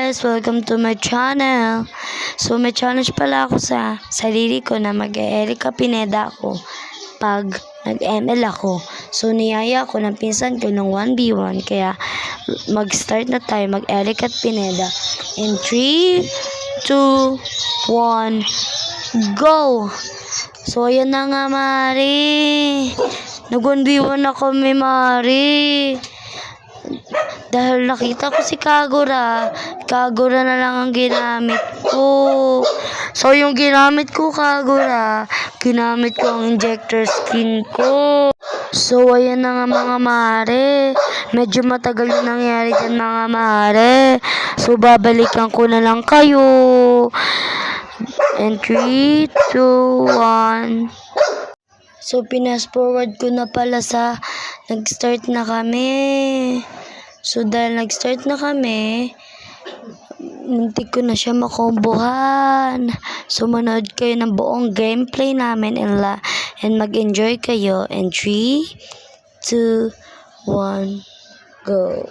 guys! Welcome to my channel. So may challenge pala ako sa sarili ko na mag-Erika Pineda ako pag nag-ML ako. So niyaya ako ng pinsan ko ng 1v1 kaya mag-start na tayo mag-Erika Pineda. In 3, 2, 1, go! So ayan na nga Mari. Nag-1v1 na kami Mari. Dahil nakita ko si Kagura na lang ang ginamit ko. So, yung ginamit ko, Kagura, ginamit ko ang injector skin ko. So, ayan na nga mga mare. Medyo matagal yung nangyari dyan mga mare. So, babalikan ko na lang kayo. And 3, 2, 1. So, pinas forward ko na pala sa nag-start na kami. So, dahil nag-start na kami, muntik ko na siya makombohan. So, manood kayo ng buong gameplay namin and mag-enjoy kayo. And 3, 2, 1, go!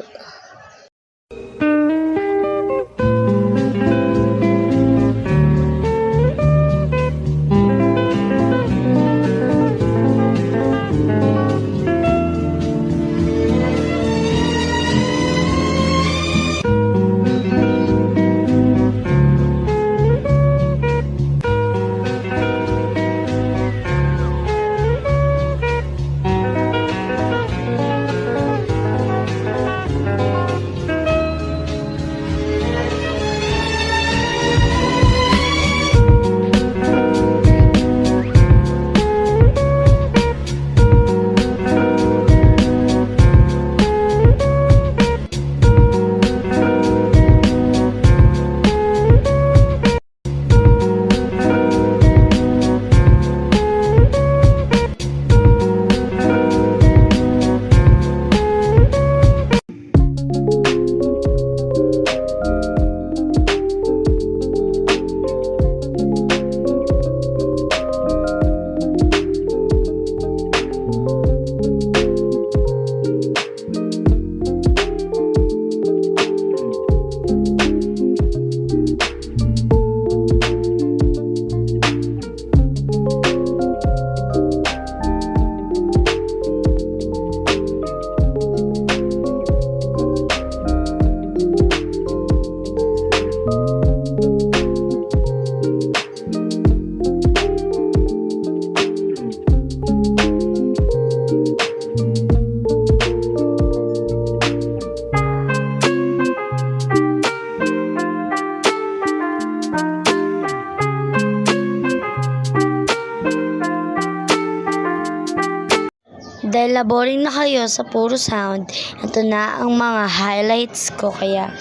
Dahil laboring na kayo sa puro sound, ito na ang mga highlights ko. Kaya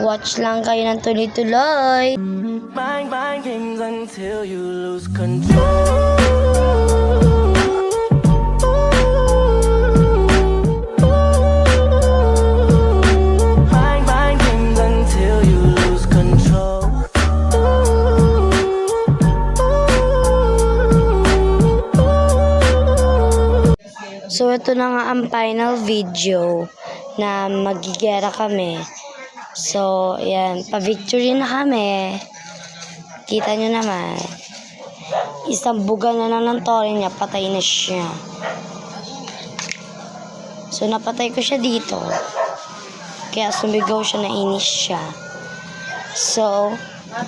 watch lang kayo ng tuloy-tuloy. Bang bang games until you lose control. So, ito na nga ang final video na magigera kami. So, ayan. Pa-victory na kami. Kita nyo naman. Isang buga na lang ng tore niya. Patay na siya. So, napatay ko siya dito. Kaya sumigaw siya, nainis siya. So,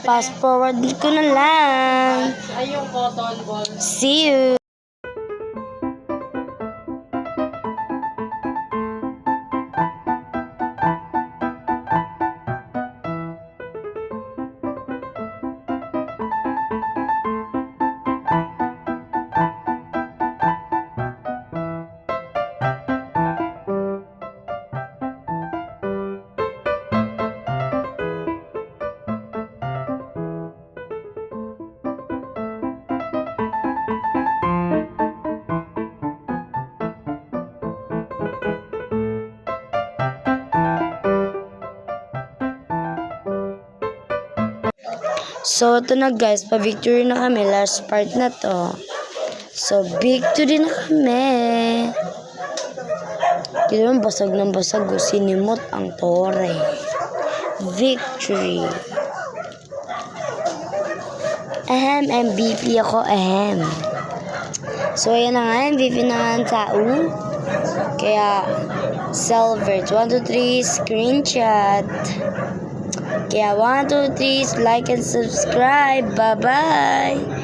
fast forward ko na lang. See you! So, ito na guys, pa-victory na kami. Last part na to. So, victory na kami. Kita mo, basag ng basag. Sinimot ang tore. victory. Ahem, MVP ako, ahem. So, ayan na nga, MVP na nga ang tao. Kaya, Selvert, 1, 2, 3, screenshot. Kaya, 1, 2, 3, like and subscribe. Bye-bye!